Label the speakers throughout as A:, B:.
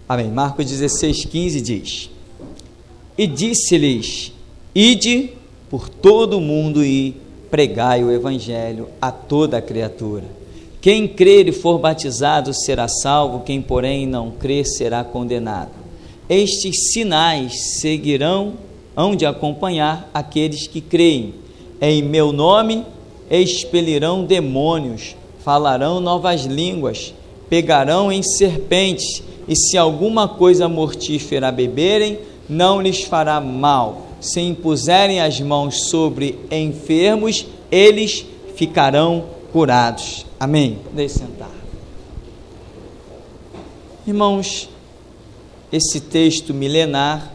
A: Amém. Marcos 16:15 diz: e disse-lhes: ide por todo o mundo e pregai o evangelho a toda a criatura. Quem crer e for batizado será salvo, quem porém não crer será condenado. Estes sinais seguirão, hão de acompanhar aqueles que creem. Em meu nome expelirão demônios, falarão novas línguas, pegarão em serpentes, e se alguma coisa mortífera beberem, não lhes fará mal. Se impuserem as mãos sobre enfermos, eles ficarão curados. Amém. Deixe sentar. Irmãos, esse texto milenar,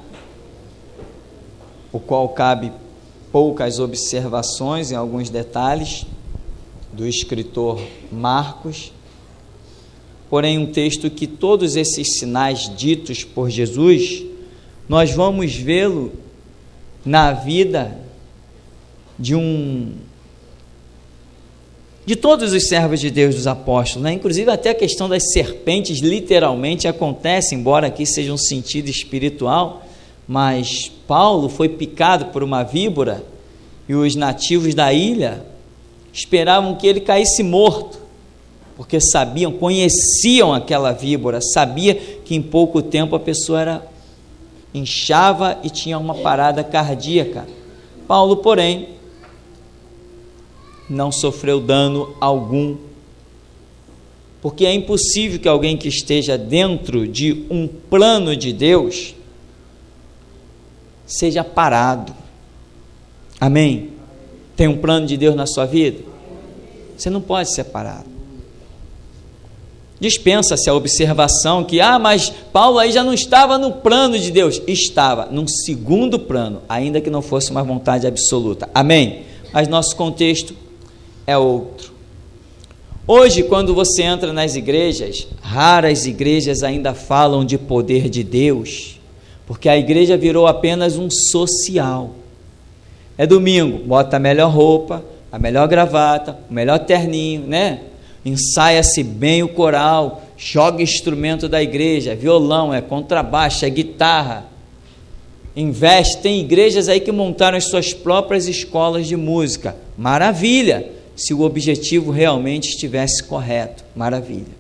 A: o qual cabe poucas observações em alguns detalhes, do escritor Marcos, porém um texto que todos esses sinais ditos por Jesus, nós vamos vê-lo na vida de todos os servos de Deus, dos apóstolos, né? Inclusive até a questão das serpentes literalmente acontece, embora aqui seja um sentido espiritual, mas Paulo foi picado por uma víbora e os nativos da ilha esperavam que ele caísse morto, porque sabiam, conheciam aquela víbora, sabia que em pouco tempo a pessoa inchava e tinha uma parada cardíaca. Paulo, porém, não sofreu dano algum, porque é impossível que alguém que esteja dentro de um plano de Deus seja parado. Amém? Tem um plano de Deus na sua vida? Você não pode ser parado. Dispensa-se a observação que, mas Paulo aí já não estava no plano de Deus. Estava num segundo plano, ainda que não fosse uma vontade absoluta. Amém? Mas nosso contexto é outro. Hoje, quando você entra nas igrejas, raras igrejas ainda falam de poder de Deus, porque a igreja virou apenas um social. É domingo, bota a melhor roupa, a melhor gravata, o melhor terninho, né? Ensaia-se bem o coral, joga instrumento da igreja, violão, contrabaixo, guitarra. Investe, tem igrejas aí que montaram as suas próprias escolas de música. Maravilha, se o objetivo realmente estivesse correto. Maravilha.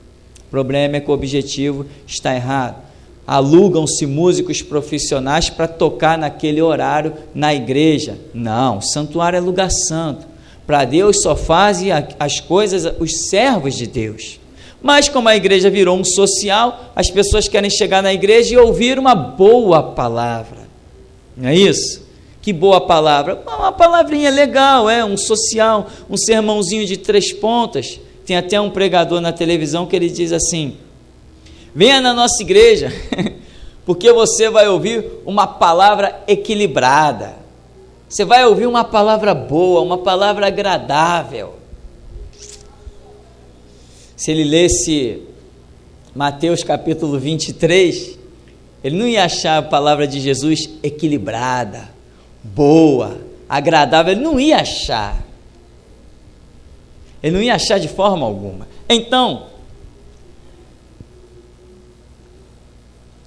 A: O problema é que o objetivo está errado. Alugam-se músicos profissionais para tocar naquele horário na igreja. Não, santuário é lugar santo. Para Deus só fazem as coisas os servos de Deus. Mas como a igreja virou um social, as pessoas querem chegar na igreja e ouvir uma boa palavra. Não é isso? Que boa palavra? Uma palavrinha legal, um social, um sermãozinho de 3 pontas. Tem até um pregador na televisão que ele diz assim: venha na nossa igreja, porque você vai ouvir uma palavra equilibrada. Você vai ouvir uma palavra boa, uma palavra agradável. Se ele lesse Mateus capítulo 23, ele não ia achar a palavra de Jesus equilibrada, boa, agradável, ele não ia achar. Ele não ia achar de forma alguma. Então,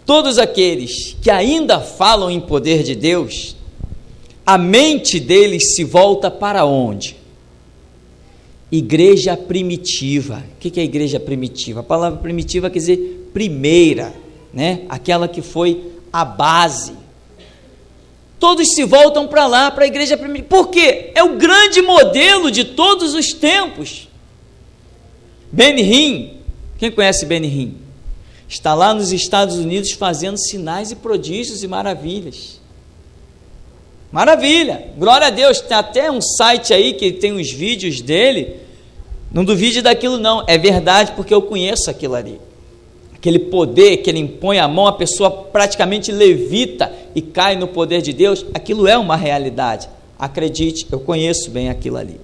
A: todos aqueles que ainda falam em poder de Deus, a mente deles se volta para onde? Igreja primitiva. O que é igreja primitiva? A palavra primitiva quer dizer primeira, né? Aquela que foi a base. Todos se voltam para lá, para a igreja primitiva. Por quê? É o grande modelo de todos os tempos. Benny Hinn, quem conhece Benny Hinn? Está lá nos Estados Unidos fazendo sinais e prodígios e maravilhas. Maravilha, glória a Deus. Tem até um site aí que tem os vídeos dele. Não duvide daquilo não, é verdade, porque eu conheço aquilo ali. Aquele poder que ele impõe a mão, a pessoa praticamente levita e cai no poder de Deus. Aquilo é uma realidade, acredite, eu conheço bem aquilo ali.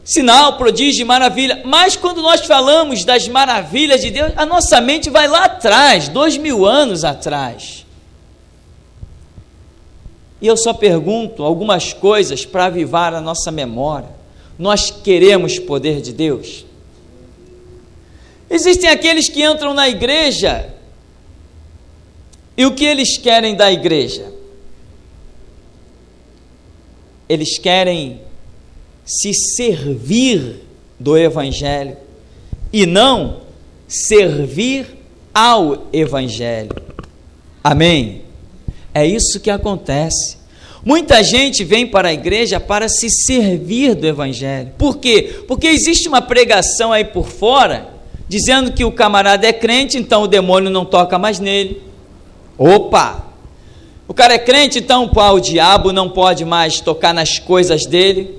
A: Sinal, prodígio, maravilha. Mas quando nós falamos das maravilhas de Deus, a nossa mente vai lá atrás, 2000 anos atrás. E eu só pergunto algumas coisas para avivar a nossa memória. Nós queremos poder de Deus? Existem aqueles que entram na igreja e o que eles querem da igreja? Eles querem se servir do Evangelho e não servir ao Evangelho. Amém? É isso que acontece. Muita gente vem para a igreja para se servir do Evangelho. Por quê? Porque existe uma pregação aí por fora, dizendo que o camarada é crente, então o demônio não toca mais nele. Opa! O cara é crente, então o diabo não pode mais tocar nas coisas dele.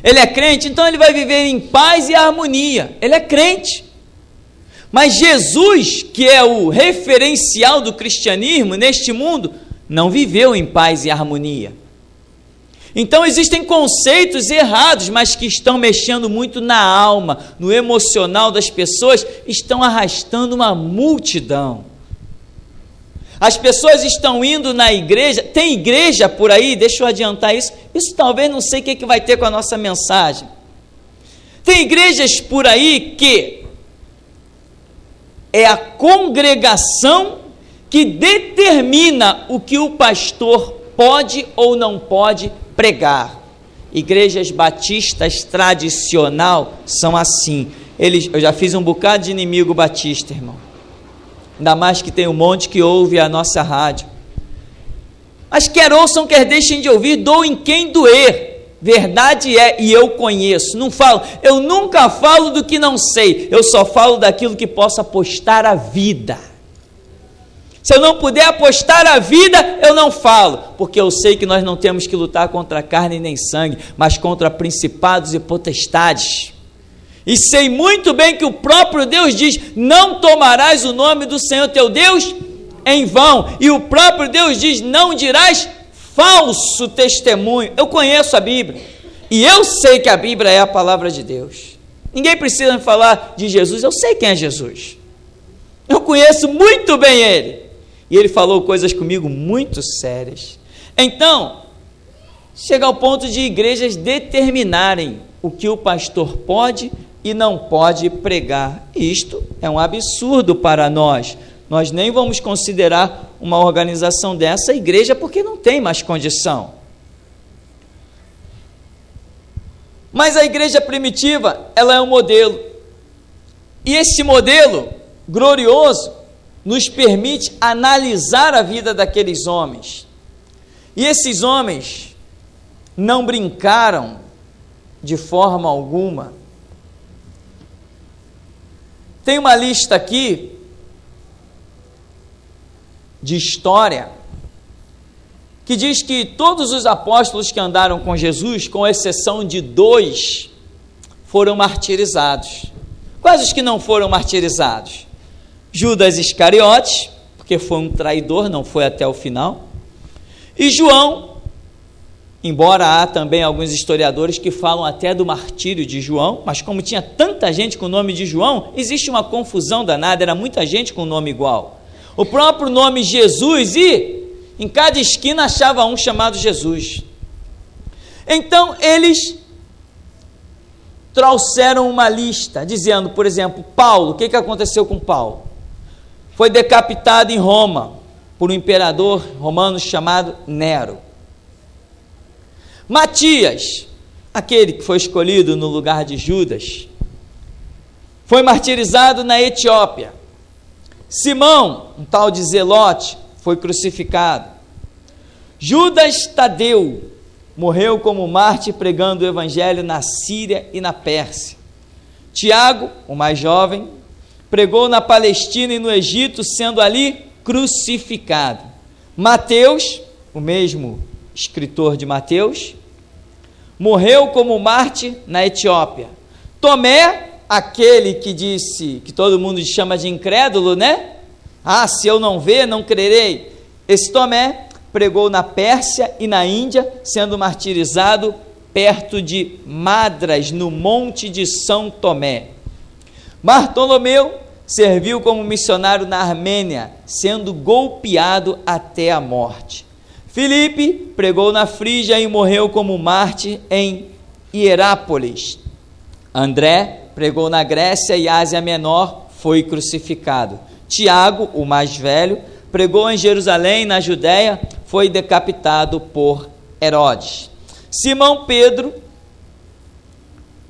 A: Ele é crente, então ele vai viver em paz e harmonia. Ele é crente. Mas Jesus, que é o referencial do cristianismo neste mundo, não viveu em paz e harmonia. Então existem conceitos errados, mas que estão mexendo muito na alma, no emocional das pessoas, estão arrastando uma multidão. As pessoas estão indo na igreja, tem igreja por aí, deixa eu adiantar isso talvez não sei o que vai ter com a nossa mensagem. Tem igrejas por aí que é a congregação que determina o que o pastor pode ou não pode pregar. Igrejas batistas tradicional são assim. Eu já fiz um bocado de inimigo batista, irmão. Ainda mais que tem um monte que ouve a nossa rádio. Mas quer ouçam, quer deixem de ouvir, doem quem doer. Verdade é, e eu conheço. Não falo, eu nunca falo do que não sei. Eu só falo daquilo que posso apostar a vida. Se eu não puder apostar a vida, eu não falo, porque eu sei que nós não temos que lutar contra carne nem sangue, mas contra principados e potestades. E sei muito bem que o próprio Deus diz: não tomarás o nome do Senhor teu Deus em vão. E o próprio Deus diz: não dirás falso testemunho. Eu conheço a Bíblia, e eu sei que a Bíblia é a palavra de Deus. Ninguém precisa me falar de Jesus, eu sei quem é Jesus. Eu conheço muito bem Ele. E Ele falou coisas comigo muito sérias. Então, chega ao ponto de igrejas determinarem o que o pastor pode e não pode pregar. Isto é um absurdo para nós. Nós nem vamos considerar uma organização dessa igreja porque não tem mais condição. Mas a igreja primitiva, ela é um modelo. E esse modelo glorioso nos permite analisar a vida daqueles homens. E esses homens não brincaram de forma alguma. Tem uma lista aqui de história que diz que todos os apóstolos que andaram com Jesus, com exceção de 2, foram martirizados. Quais os que não foram martirizados? Judas Iscariotes, porque foi um traidor, não foi até o final, e João, embora há também alguns historiadores que falam até do martírio de João, mas como tinha tanta gente com o nome de João, existe uma confusão danada, era muita gente com o nome igual. O próprio nome Jesus, e em cada esquina achava um chamado Jesus. Então eles trouxeram uma lista, dizendo, por exemplo, Paulo, o que aconteceu com Paulo? Foi decapitado em Roma por um imperador romano chamado Nero. Matias, aquele que foi escolhido no lugar de Judas, foi martirizado na Etiópia. Simão, um tal de Zelote, foi crucificado. Judas Tadeu morreu como mártir pregando o evangelho na Síria e na Pérsia. Tiago, o mais jovem, pregou na Palestina e no Egito, sendo ali crucificado. Mateus, o mesmo escritor de Mateus, morreu como mártir na Etiópia. Tomé, aquele que disse, que todo mundo chama de incrédulo, né? Se eu não ver, não crerei. Esse Tomé pregou na Pérsia e na Índia, sendo martirizado perto de Madras, no Monte de São Tomé. Bartolomeu serviu como missionário na Armênia, sendo golpeado até a morte. Filipe pregou na Frígia e morreu como mártir em Hierápolis. André pregou na Grécia e Ásia Menor, foi crucificado. Tiago, o mais velho, pregou em Jerusalém, na Judéia, foi decapitado por Herodes. Simão Pedro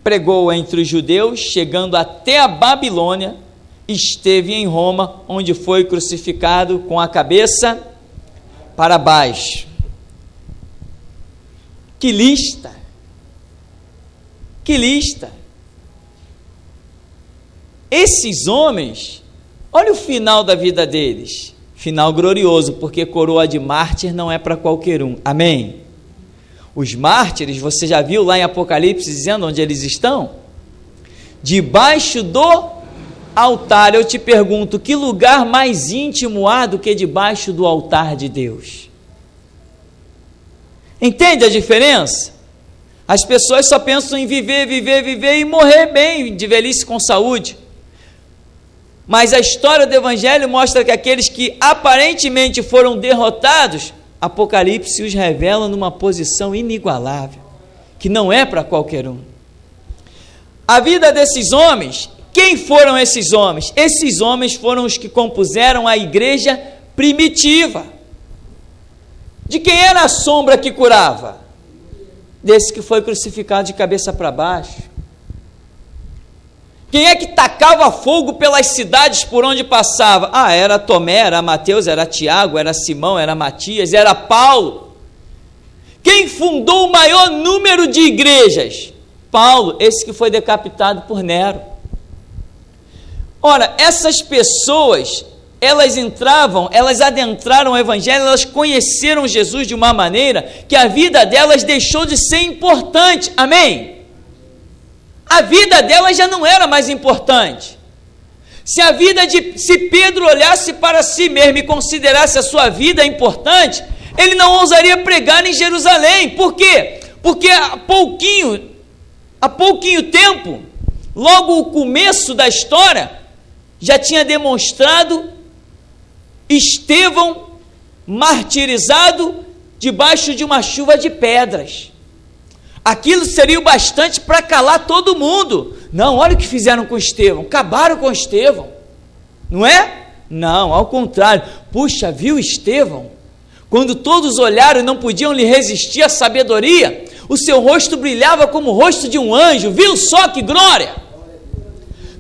A: pregou entre os judeus, chegando até a Babilônia, esteve em Roma, onde foi crucificado com a cabeça para baixo. Que lista! Que lista! Esses homens, olha o final da vida deles, final glorioso, porque coroa de mártir não é para qualquer um, amém? Os mártires, você já viu lá em Apocalipse dizendo onde eles estão? Debaixo do altar. Eu te pergunto, que lugar mais íntimo há do que debaixo do altar de Deus? Entende a diferença? As pessoas só pensam em viver e morrer bem, de velhice com saúde. Mas a história do Evangelho mostra que aqueles que aparentemente foram derrotados, Apocalipse os revela numa posição inigualável, que não é para qualquer um. A vida desses homens, quem foram esses homens? Esses homens foram os que compuseram a igreja primitiva. De quem era a sombra que curava? Desse que foi crucificado de cabeça para baixo. Quem é que tacava fogo pelas cidades por onde passava? Era Tomé, era Mateus, era Tiago, era Simão, era Matias, era Paulo. Quem fundou o maior número de igrejas? Paulo, esse que foi decapitado por Nero. Ora, essas pessoas, elas adentraram o Evangelho, elas conheceram Jesus de uma maneira que a vida delas deixou de ser importante, amém? A vida delas já não era mais importante. Se Pedro olhasse para si mesmo e considerasse a sua vida importante, ele não ousaria pregar em Jerusalém. Por quê? Porque há pouquinho tempo, logo o começo da história, já tinha demonstrado Estevão martirizado debaixo de uma chuva de pedras. Aquilo seria o bastante para calar todo mundo. Não, olha o que fizeram com Estevão, acabaram com Estevão, não é? Não, ao contrário. Puxa, viu Estevão? Quando todos olharam e não podiam lhe resistir à sabedoria, o seu rosto brilhava como o rosto de um anjo. Viu só que glória?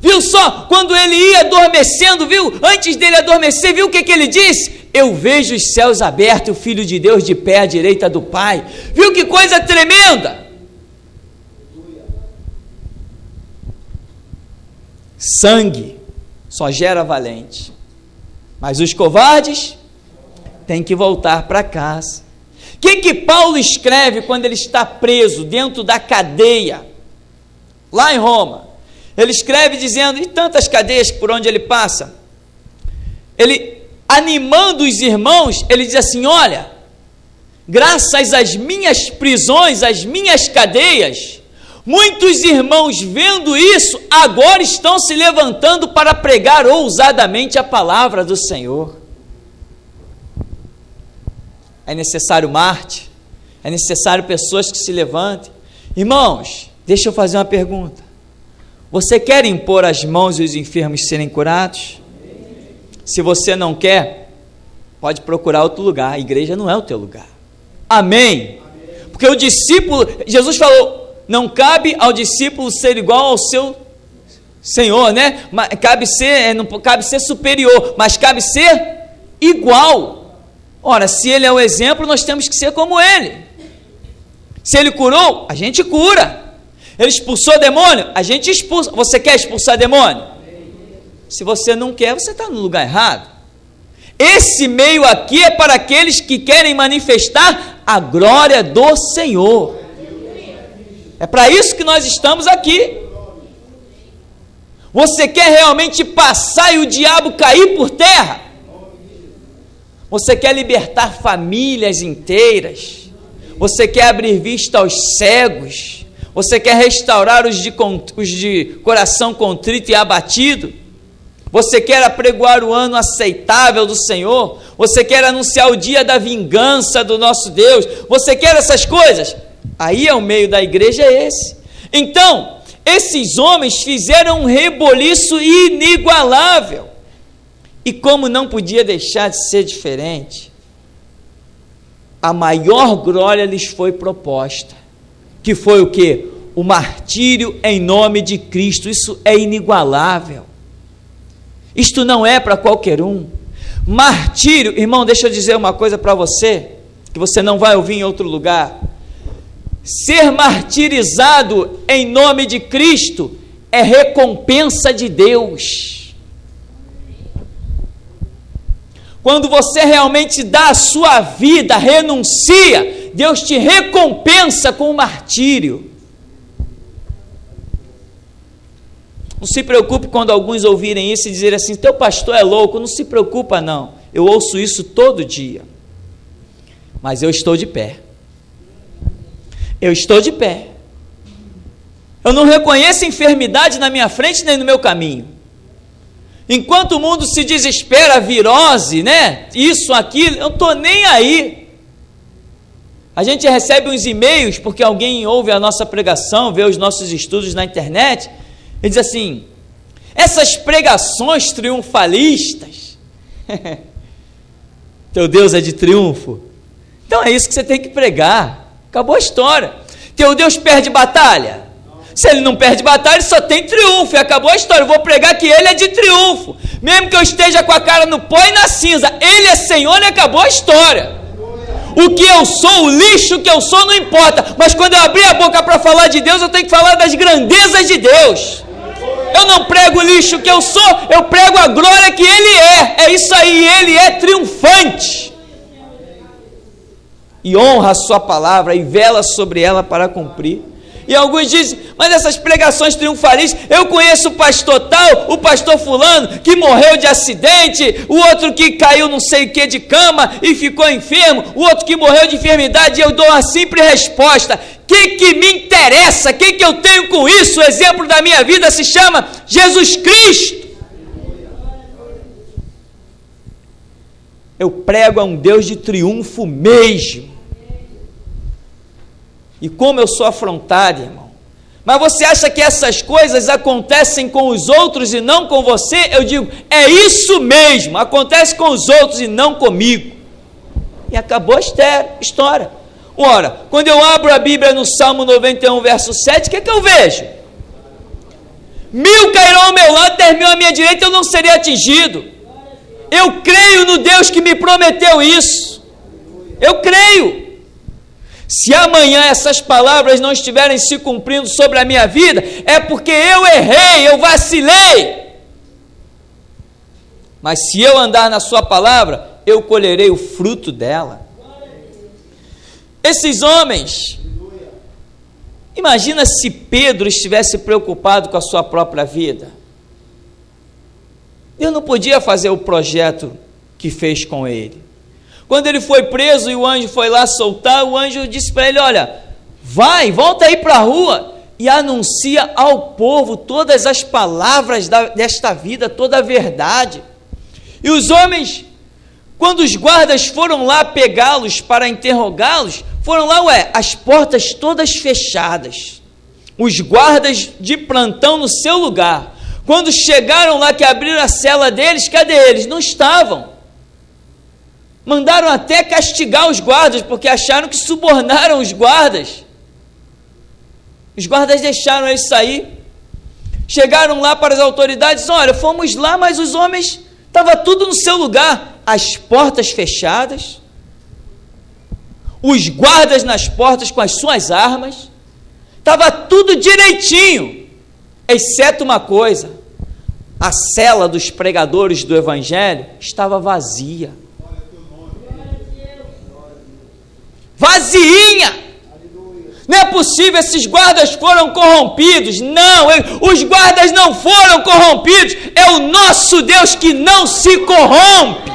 A: Viu só? Quando ele ia adormecendo, viu? Antes dele adormecer, viu o que ele disse? Eu vejo os céus abertos e o Filho de Deus de pé à direita do Pai. Viu que coisa tremenda? Sangue só gera valente, mas os covardes têm que voltar para casa. O que Paulo escreve quando ele está preso dentro da cadeia, lá em Roma? Ele escreve dizendo, e tantas cadeias por onde ele passa, ele animando os irmãos, ele diz assim, olha, graças às minhas prisões, às minhas cadeias, muitos irmãos vendo isso, agora estão se levantando para pregar ousadamente a palavra do Senhor. É necessário mártir, é necessário pessoas que se levantem. Irmãos, deixa eu fazer uma pergunta. Você quer impor as mãos e os enfermos serem curados? Se você não quer, pode procurar outro lugar. A igreja não é o teu lugar. Amém? Porque o discípulo, Jesus falou, não cabe ao discípulo ser igual ao seu Senhor, né? Não cabe ser superior, mas cabe ser igual. Ora, se ele é o exemplo, nós temos que ser como ele. Se ele curou, a gente cura. Ele expulsou demônio, a gente expulsa. Você quer expulsar demônio? Se você não quer, você está no lugar errado. Esse meio aqui é para aqueles que querem manifestar a glória do Senhor. É para isso que nós estamos aqui. Você quer realmente passar e o diabo cair por terra? Você quer libertar famílias inteiras? Você quer abrir vista aos cegos? Você quer restaurar os de coração contrito e abatido? Você quer apregoar o ano aceitável do Senhor? Você quer anunciar o dia da vingança do nosso Deus? Você quer essas coisas? Aí é o meio da igreja esse. Então, Esses homens fizeram um reboliço inigualável. E como não podia deixar de ser diferente, a maior glória lhes foi proposta, que foi o quê? O martírio em nome de Cristo. Isso é inigualável. Isto não é para qualquer um. Martírio, irmão, deixa eu dizer uma coisa para você, que você não vai ouvir em outro lugar. Ser martirizado em nome de Cristo é recompensa de Deus. Quando você realmente dá a sua vida, renuncia, Deus te recompensa com o martírio. Não se preocupe quando alguns ouvirem isso e dizerem assim, teu pastor é louco. Não se preocupa não, eu ouço isso todo dia, mas eu estou de pé. Eu estou de pé. Eu não reconheço enfermidade na minha frente nem no meu caminho. Enquanto o mundo se desespera, virose, né? Isso, aquilo, eu não estou nem aí. A gente recebe uns e-mails porque alguém ouve a nossa pregação, vê os nossos estudos na internet e diz assim, essas pregações triunfalistas, teu Deus é de triunfo? Então é isso que você tem que pregar. Acabou a história. Teu Deus perde batalha? Se ele não perde batalha, ele só tem triunfo. E acabou a história. Eu vou pregar que ele é de triunfo. Mesmo que eu esteja com a cara no pó e na cinza, ele é Senhor e acabou a história. O que eu sou, o lixo que eu sou, não importa. Mas quando eu abrir a boca para falar de Deus, eu tenho que falar das grandezas de Deus. Eu não prego o lixo que eu sou, eu prego a glória que ele é. É isso aí, ele é triunfante. E honra a sua palavra e vela sobre ela para cumprir. E alguns dizem, mas essas pregações triunfalistas, eu conheço o pastor tal, o pastor fulano, que morreu de acidente, o outro que caiu não sei o que de cama e ficou enfermo, o outro que morreu de enfermidade, e eu dou uma simples resposta, o que me interessa, o que eu tenho com isso? O exemplo da minha vida se chama Jesus Cristo. Eu prego a um Deus de triunfo mesmo. E como eu sou afrontado, irmão. Mas você acha que essas coisas acontecem com os outros e não com você? Eu digo, é isso mesmo, acontece com os outros e não comigo. E acabou a história. Ora, quando eu abro a Bíblia no Salmo 91, verso 7, o que eu vejo? 1000 cairão ao meu lado, 10.000 à minha direita, eu não serei atingido. Eu creio no Deus que me prometeu isso. Eu creio. Se amanhã essas palavras não estiverem se cumprindo sobre a minha vida, é porque eu errei, eu vacilei. Mas se eu andar na sua palavra, eu colherei o fruto dela. Esses homens, imagina se Pedro estivesse preocupado com a sua própria vida. Deus não podia fazer o projeto que fez com ele. Quando ele foi preso e o anjo foi lá soltar, o anjo disse para ele, olha, volta aí para a rua e anuncia ao povo todas as palavras desta vida, toda a verdade. E os homens, quando os guardas foram lá pegá-los para interrogá-los, foram lá, as portas todas fechadas, os guardas de plantão no seu lugar. Quando chegaram lá que abriram a cela deles, cadê eles? Não estavam. Mandaram até castigar os guardas, porque acharam que subornaram os guardas. Os guardas deixaram eles sair. Chegaram lá para as autoridades, olha, fomos lá, mas os homens, estava tudo no seu lugar. As portas fechadas, os guardas nas portas com as suas armas, estava tudo direitinho, exceto uma coisa, a cela dos pregadores do Evangelho estava vazia. Vaziinha. Não é possível, esses guardas foram corrompidos. Não, os guardas não foram corrompidos. É o nosso Deus que não se corrompe.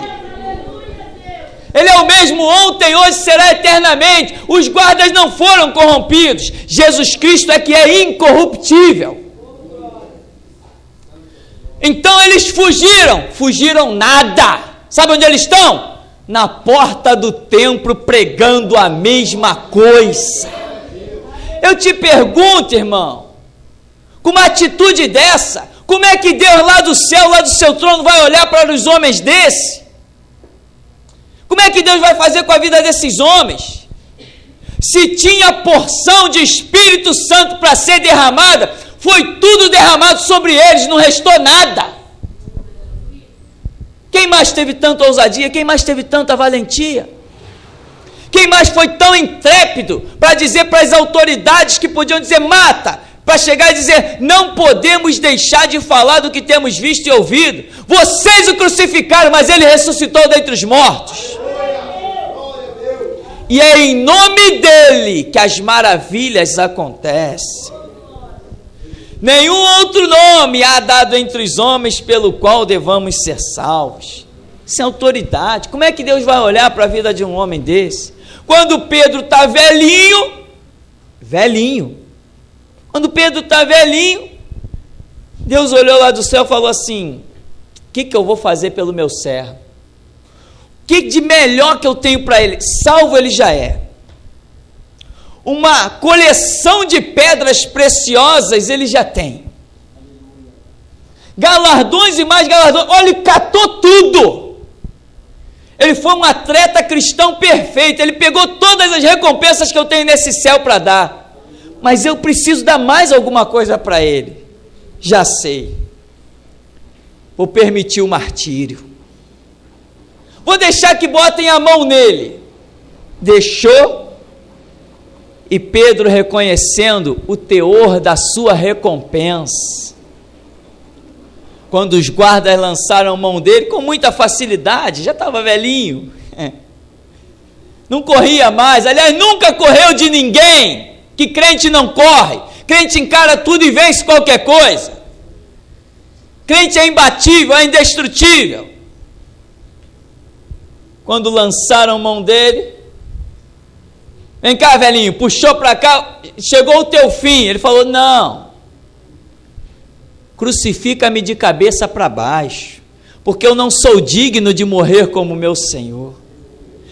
A: Ele é o mesmo ontem, hoje, será eternamente. Os guardas não foram corrompidos. Jesus Cristo é que é incorruptível. Então eles fugiram nada. Sabe onde eles estão? Na porta do templo, pregando a mesma coisa. Eu te pergunto, irmão, Com uma atitude dessa, como é que Deus lá do céu, lá do seu trono, vai olhar para os homens desses? Como é que Deus vai fazer com a vida desses homens? Se tinha porção de Espírito Santo para ser derramada, foi tudo derramado sobre eles, não restou nada. Quem mais teve tanta ousadia? Quem mais teve tanta valentia? Quem mais foi tão intrépido para dizer para as autoridades que podiam dizer mata, para chegar e dizer não podemos deixar de falar do que temos visto e ouvido. Vocês o crucificaram, mas ele ressuscitou dentre os mortos. E é em nome dele que as maravilhas acontecem. Nenhum outro nome há dado entre os homens pelo qual devamos ser salvos. Isso é autoridade. Como é que Deus vai olhar para a vida de um homem desse? Quando Pedro está velhinho, quando Pedro está velhinho, Deus olhou lá do céu e falou assim: o que eu vou fazer pelo meu servo? O que de melhor que eu tenho para ele? Salvo ele já é. Uma coleção de pedras preciosas ele já tem. Galardões e mais galardões. Olha, ele catou tudo. Ele foi um atleta cristão perfeito. Ele pegou todas as recompensas que eu tenho nesse céu para dar. Mas eu preciso dar mais alguma coisa para ele. Já sei. Vou permitir o martírio. Vou deixar que botem a mão nele. Deixou. E Pedro, reconhecendo o teor da sua recompensa, quando os guardas lançaram a mão dele, com muita facilidade, já estava velhinho, não corria mais, aliás, nunca correu de ninguém, que crente não corre, crente encara tudo e vence qualquer coisa, crente é imbatível, é indestrutível. Quando lançaram a mão dele, vem cá, velhinho, puxou para cá, chegou o teu fim. Ele falou: não, crucifica-me de cabeça para baixo, porque eu não sou digno de morrer como meu Senhor.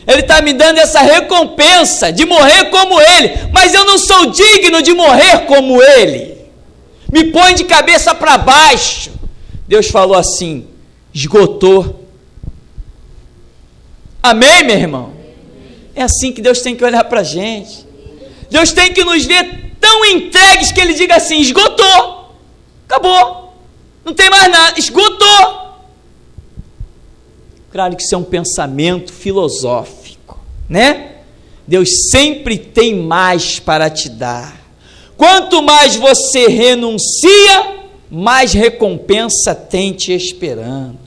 A: Ele está me dando essa recompensa de morrer como ele, mas eu não sou digno de morrer como ele. Me põe de cabeça para baixo. Deus falou assim: esgotou. Amém, meu irmão? É assim que Deus tem que olhar para a gente. Deus tem que nos ver tão entregues que ele diga assim: esgotou, acabou, não tem mais nada, esgotou. Claro que isso é um pensamento filosófico, né? Deus sempre tem mais para te dar. Quanto mais você renuncia, mais recompensa tem te esperando.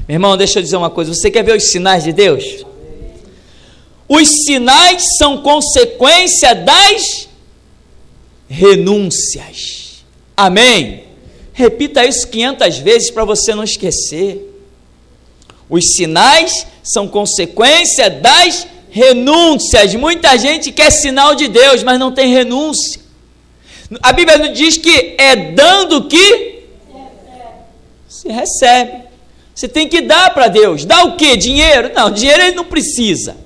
A: Meu irmão, deixa eu dizer uma coisa: você quer ver os sinais de Deus? Os sinais são consequência das renúncias. Amém? Repita isso 500 vezes para você não esquecer. Os sinais são consequência das renúncias. Muita gente quer sinal de Deus, mas não tem renúncia. A Bíblia nos diz que é dando que se recebe. Você tem que dar para Deus. Dá o quê? Dinheiro? Não, dinheiro ele não precisa.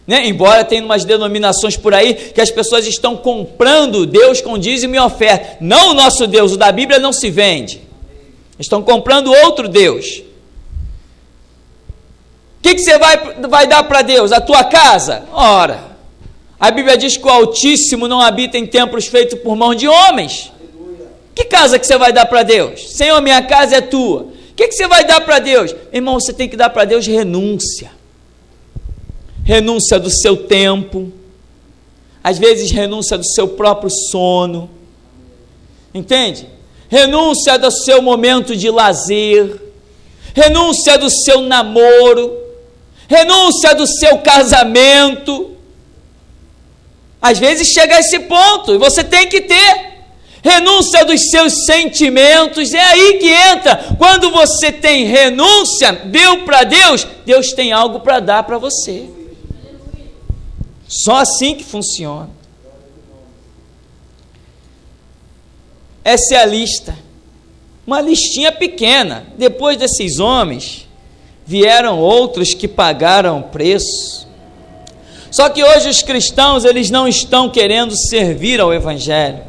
A: Né? Embora tenha umas denominações por aí que as pessoas estão comprando Deus com dízimo e oferta. Não o nosso Deus, o da Bíblia não se vende. Estão comprando outro Deus. O que você vai dar para Deus? A tua casa? Ora, a Bíblia diz que o Altíssimo não habita em templos feitos por mão de homens. Que casa que você vai dar para Deus? Senhor, minha casa é tua. O que você vai dar para Deus? Irmão, você tem que dar para Deus renúncia. Renúncia do seu tempo, às vezes renúncia do seu próprio sono, entende? Renúncia do seu momento de lazer, renúncia do seu namoro, renúncia do seu casamento. Às vezes chega a esse ponto e você tem que ter renúncia dos seus sentimentos. É aí que entra. Quando você tem renúncia, deu para Deus, Deus tem algo para dar para você. Só assim que funciona. Essa é a lista. Uma listinha pequena. Depois desses homens, vieram outros que pagaram preço. Só que hoje os cristãos, eles não estão querendo servir ao Evangelho.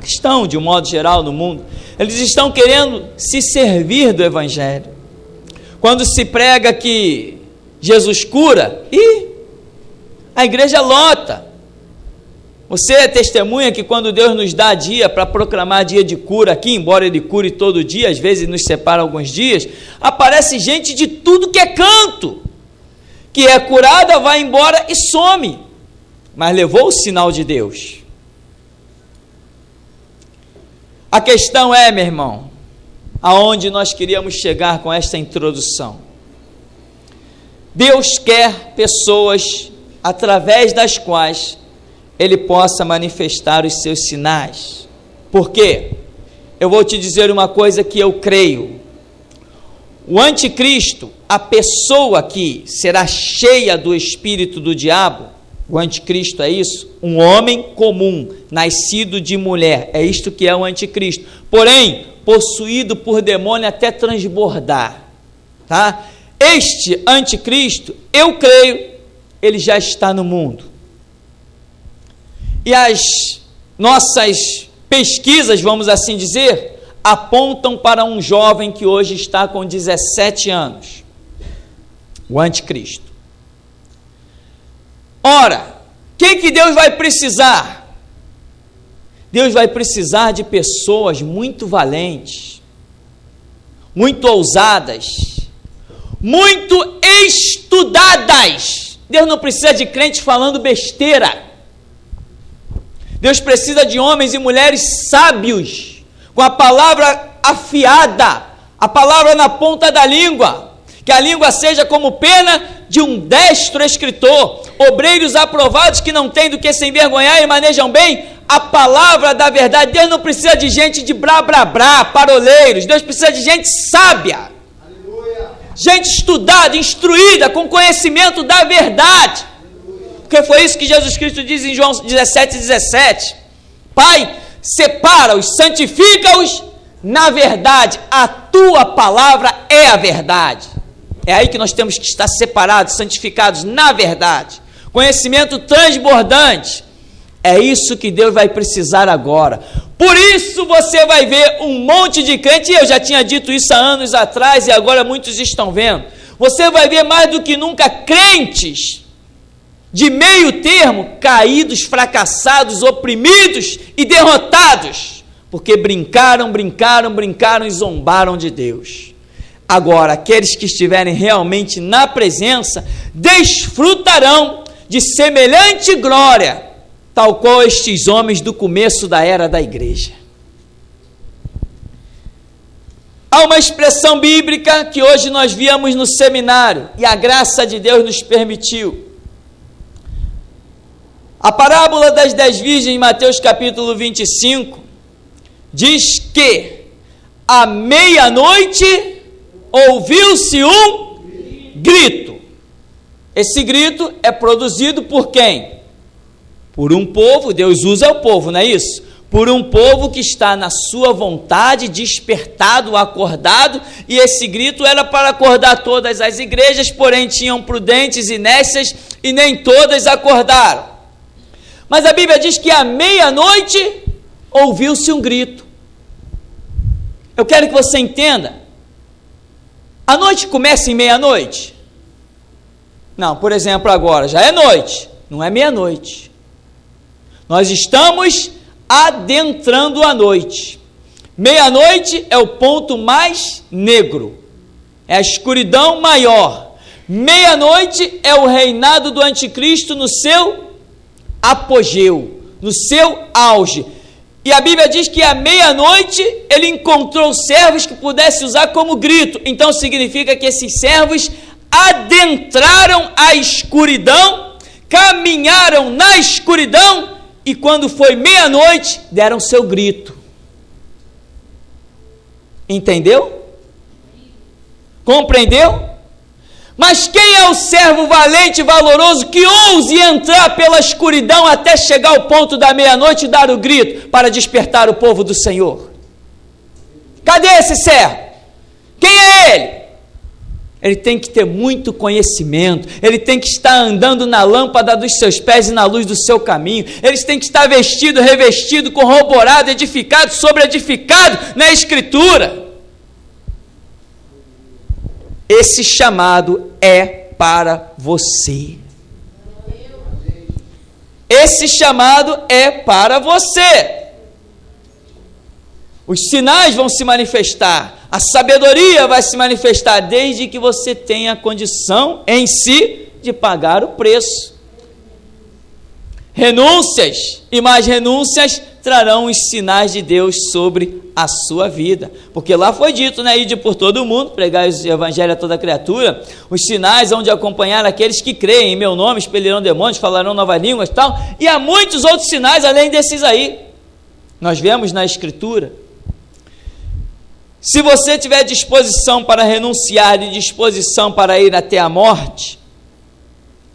A: estão de um modo geral no mundo, eles estão querendo se servir do Evangelho. Quando se prega que Jesus cura, a igreja lota. Você é testemunha que quando Deus nos dá dia para proclamar dia de cura aqui, embora Ele cure todo dia, às vezes nos separa alguns dias, aparece gente de tudo que é canto, que é curada, vai embora e some, mas levou o sinal de Deus. A questão é, meu irmão, aonde nós queríamos chegar com esta introdução. Deus quer pessoas através das quais Ele possa manifestar os seus sinais. Por quê? Eu vou te dizer uma coisa que eu creio. O anticristo, a pessoa que será cheia do espírito do diabo, o anticristo é isso? Um homem comum, nascido de mulher, é isto que é o anticristo. Porém, possuído por demônio até transbordar, tá? Este anticristo, eu creio, ele já está no mundo. E as nossas pesquisas, vamos assim dizer, apontam para um jovem que hoje está com 17 anos, o anticristo. Ora, quem que Deus vai precisar? Deus vai precisar de pessoas muito valentes, muito ousadas, muito estudadas. Deus não precisa de crente falando besteira. Deus precisa de homens e mulheres sábios, com a palavra afiada, a palavra na ponta da língua, que a língua seja como pena de um destro escritor, obreiros aprovados que não têm do que se envergonhar e manejam bem a palavra da verdade. Deus não precisa de gente de blá blá blá, paroleiros. Deus precisa de gente sábia, aleluia, gente estudada, instruída, com conhecimento da verdade, porque foi isso que Jesus Cristo diz em João 17:17. Pai, separa-os, santifica-os na verdade, a tua palavra é a verdade. É aí que nós temos que estar separados, santificados na verdade, conhecimento transbordante. É isso que Deus vai precisar agora. Por isso você vai ver um monte de crente, e eu já tinha dito isso há anos atrás, e agora muitos estão vendo. Você vai ver mais do que nunca crentes de meio termo, caídos, fracassados, oprimidos e derrotados, porque brincaram e zombaram de Deus. Agora, aqueles que estiverem realmente na presença, desfrutarão de semelhante glória, tal qual estes homens do começo da era da igreja. Há uma expressão bíblica que hoje nós víamos no seminário, e a graça de Deus nos permitiu. A parábola das 10 virgens, em Mateus capítulo 25, diz que à meia-noite ouviu-se um grito. Esse grito é produzido por quem? Por um povo. Deus usa o povo, não é isso? Por um povo que está na sua vontade, despertado, acordado, e esse grito era para acordar todas as igrejas, porém tinham prudentes e nécias, e nem todas acordaram. Mas a Bíblia diz que à meia-noite ouviu-se um grito. Eu quero que você entenda. A noite começa em meia-noite? Não, por exemplo, agora já é noite, não é meia-noite. Nós estamos adentrando a noite. Meia-noite é o ponto mais negro, é a escuridão maior. Meia-noite é o reinado do anticristo no seu apogeu, no seu auge. E a Bíblia diz que à meia-noite ele encontrou servos que pudesse usar como grito. Então significa que esses servos adentraram a escuridão, caminharam na escuridão, e quando foi meia-noite deram seu grito. Entendeu? Compreendeu? Mas quem é o servo valente e valoroso que ouse entrar pela escuridão até chegar ao ponto da meia-noite e dar o grito para despertar o povo do Senhor? Cadê esse servo? Quem é ele? ele tem que ter muito conhecimento, ele tem que estar andando na lâmpada dos seus pés e na luz do seu caminho, eles têm que estar vestido, revestido, corroborado, edificado, sobre edificado na Escritura. Esse chamado é para você. Esse chamado é para você. Os sinais vão se manifestar, a sabedoria vai se manifestar, desde que você tenha a condição em si de pagar o preço. Renúncias e mais renúncias trarão os sinais de Deus sobre a sua vida, porque lá foi dito, né, ide por todo o mundo, pregai o evangelho a toda criatura, os sinais hão de acompanhar aqueles que creem em meu nome, expelirão demônios, falarão novas línguas, tal, e há muitos outros sinais além desses aí, nós vemos na Escritura. Se você tiver disposição para renunciar e disposição para ir até a morte,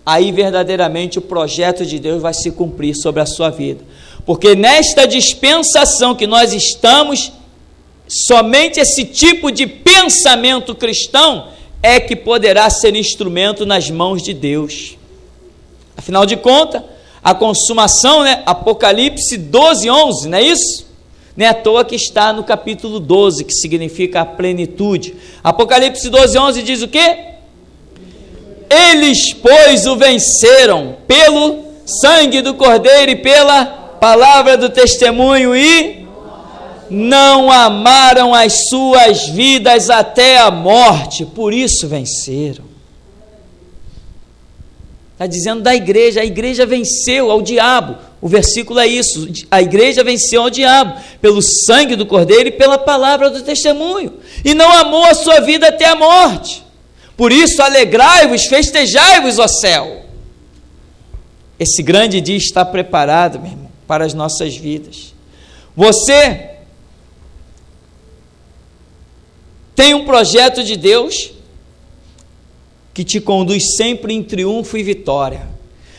A: aí verdadeiramente o projeto de Deus vai se cumprir sobre a sua vida, porque nesta dispensação que nós estamos, somente esse tipo de pensamento cristão é que poderá ser instrumento nas mãos de Deus. Afinal de contas, a consumação, né? Apocalipse 12, 11, não é isso? Não é à toa que está no capítulo 12, que significa a plenitude. Apocalipse 12, 11 diz o quê? Eles, pois, o venceram pelo sangue do Cordeiro e pela palavra do testemunho e não amaram as suas vidas até a morte, por isso venceram. Está dizendo da igreja, a igreja venceu ao diabo, o versículo é isso, a igreja venceu ao diabo, pelo sangue do Cordeiro e pela palavra do testemunho, e não amou a sua vida até a morte, por isso alegrai-vos, festejai-vos, ó céu. Esse grande dia está preparado, meu irmão, para as nossas vidas. Você tem um projeto de Deus que te conduz sempre em triunfo e vitória,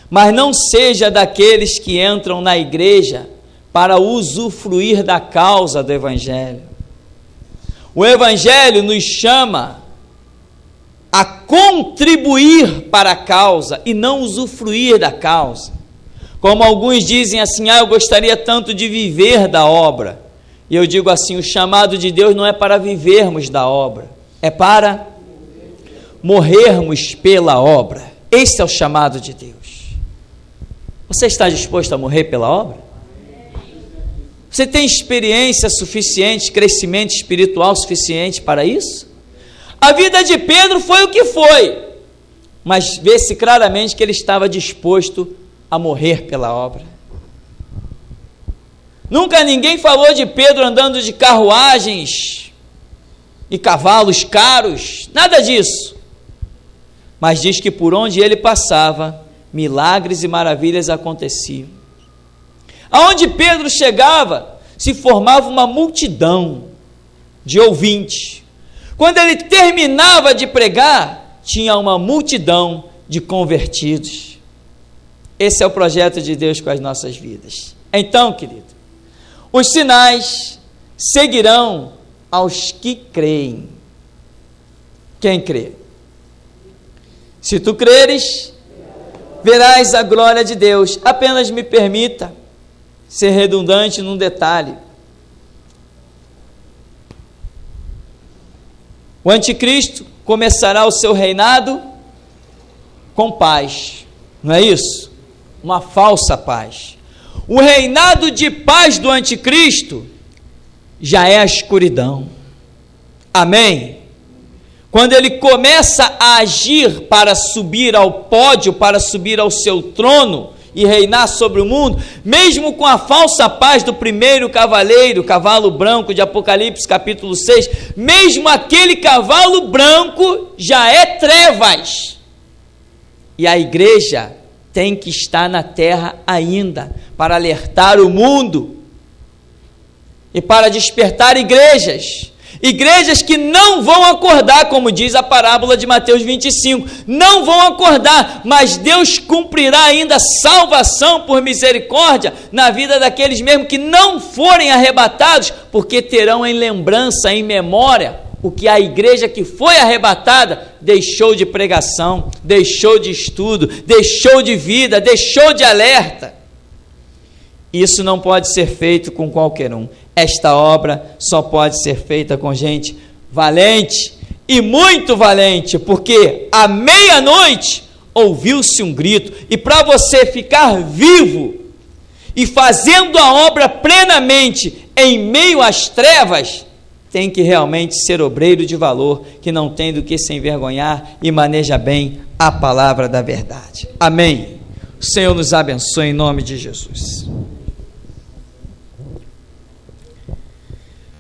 A: mas não seja daqueles que entram na igreja para usufruir da causa do Evangelho. O Evangelho nos chama a contribuir para a causa e não usufruir da causa. Como alguns dizem assim, eu gostaria tanto de viver da obra. E eu digo assim, o chamado de Deus não é para vivermos da obra, é para morrermos pela obra. Esse é o chamado de Deus. Você está disposto a morrer pela obra? Você tem experiência suficiente, crescimento espiritual suficiente para isso? A vida de Pedro foi o que foi, mas vê-se claramente que ele estava disposto a morrer pela obra. Nunca ninguém falou de Pedro andando de carruagens e cavalos caros, nada disso. Mas diz que por onde ele passava, milagres e maravilhas aconteciam. Aonde Pedro chegava, se formava uma multidão de ouvintes. Quando ele terminava de pregar, tinha uma multidão de convertidos. Esse é o projeto de Deus com as nossas vidas. Então, querido, os sinais seguirão aos que creem. Quem crê? Se tu creres, verás a glória de Deus. Apenas me permita ser redundante num detalhe. O anticristo começará o seu reinado com paz, não é isso? Uma falsa paz. O reinado de paz do anticristo já é a escuridão. Amém? Quando ele começa a agir para subir ao pódio, para subir ao seu trono e reinar sobre o mundo, mesmo com a falsa paz do primeiro cavaleiro, cavalo branco de Apocalipse capítulo 6, mesmo aquele cavalo branco já é trevas. E a igreja tem que estar na terra ainda, para alertar o mundo e para despertar igrejas que não vão acordar, como diz a parábola de Mateus 25, não vão acordar, mas Deus cumprirá ainda salvação por misericórdia na vida daqueles mesmo que não forem arrebatados, porque terão em lembrança, em memória, porque a igreja que foi arrebatada deixou de pregação, deixou de estudo, deixou de vida, deixou de alerta. Isso não pode ser feito com qualquer um. Esta obra só pode ser feita com gente valente e muito valente, porque à meia-noite ouviu-se um grito, e para você ficar vivo e fazendo a obra plenamente em meio às trevas, tem que realmente ser obreiro de valor, que não tem do que se envergonhar e maneja bem a palavra da verdade. Amém. O Senhor nos abençoe em nome de Jesus.